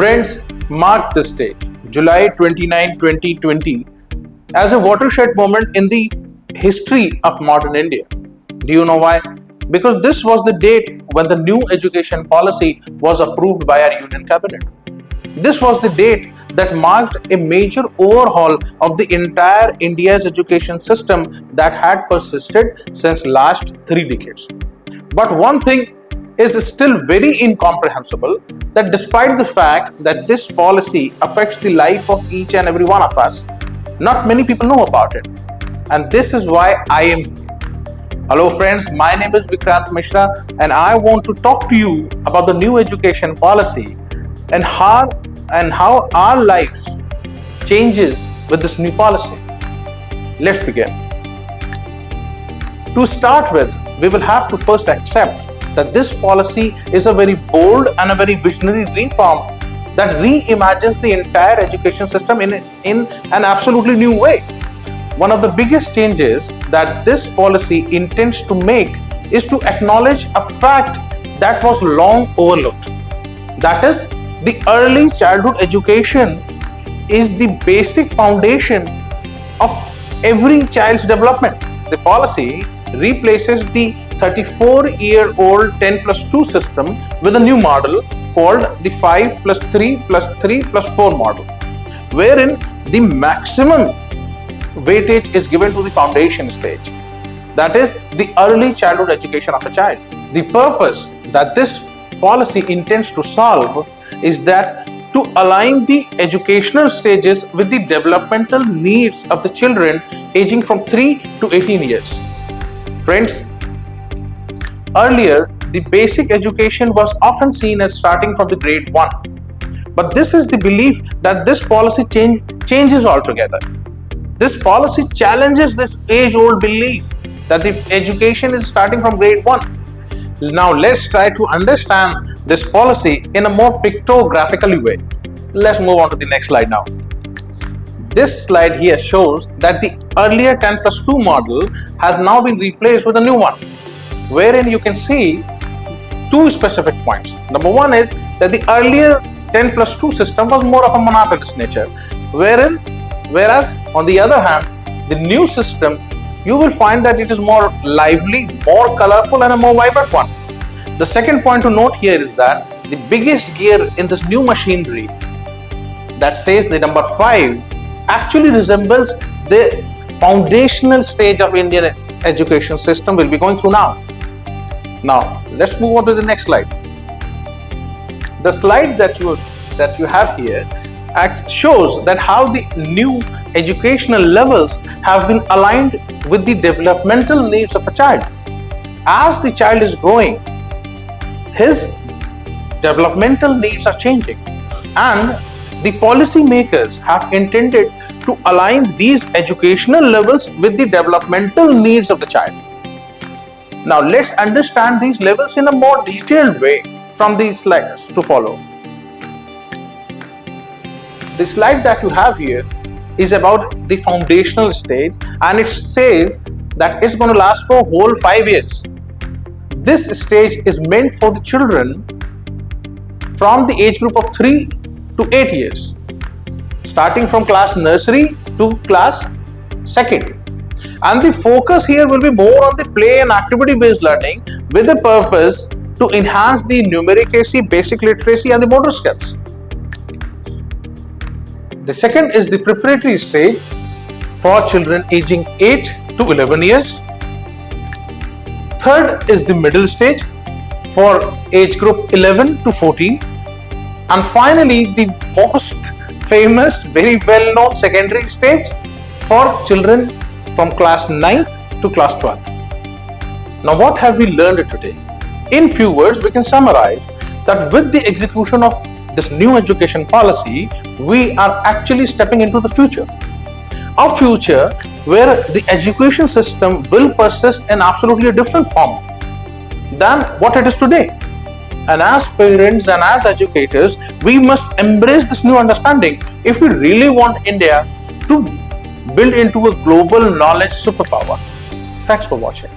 Friends, mark this day, July 29, 2020, as a watershed moment in the history of modern India. Do you know why? Because this was the date when the new education policy was approved by our Union Cabinet. This was the date that marked a major overhaul of the entire India's education system that had persisted since last 3 decades. But one thing is still very incomprehensible, that despite the fact that this policy affects the life of each and every one of us, not many people know about it. And this is why I am here. Hello friends, my name is Vikrant Mishra and I want to talk to you about the new education policy and how our lives changes with this new policy. Let's begin. To start with, we will have to first accept that this policy is a very bold and a very visionary reform that reimagines the entire education system in an absolutely new way. One of the biggest changes that this policy intends to make is to acknowledge a fact that was long overlooked. That is, the early childhood education is the basic foundation of every child's development. The policy replaces the 34-year-old 10+2 system with a new model called the 5+3+3+4 model, wherein the maximum weightage is given to the foundation stage, that is the early childhood education of a child. The purpose that this policy intends to solve is that to align the educational stages with the developmental needs of the children aging from 3 to 18 years. Friends, earlier, the basic education was often seen as starting from the grade 1. But this is the belief that this policy changes altogether. This policy challenges this age-old belief that the education is starting from grade 1. Now let's try to understand this policy in a more pictographical way. Let's move on to the next slide now. This slide here shows that the earlier 10+2 model has now been replaced with a new one, wherein you can see two specific points. Number one is that the earlier 10+2 system was more of a monotonous nature, whereas on the other hand, the new system, you will find that it is more lively, more colorful and a more vibrant one. The second point to note here is that the biggest gear in this new machinery, that says the number 5, actually resembles the foundational stage of Indian education system we'll be going through now. Now, let's move on to the next slide. The slide that you have here shows that how the new educational levels have been aligned with the developmental needs of a child. As the child is growing, his developmental needs are changing, and the policy makers have intended to align these educational levels with the developmental needs of the child. Now let's understand these levels in a more detailed way from these slides to follow. The slide that you have here is about the foundational stage, and it says that it's going to last for a whole 5 years. This stage is meant for the children from the age group of 3 to 8 years, starting from class nursery to class 2nd. And the focus here will be more on the play and activity based learning with the purpose to enhance the numeracy, basic literacy and the motor skills. The second is the preparatory stage for children aging 8 to 11 years. Third is the middle stage for age group 11 to 14. And finally, the most famous, very well known secondary stage for children from class 9th to class 12th. Now what have we learned today? In few words, we can summarize that with the execution of this new education policy, we are actually stepping into the future. A future where the education system will persist in absolutely a different form than what it is today. And as parents and as educators, we must embrace this new understanding if we really want India to build into a global knowledge superpower. Thanks for watching.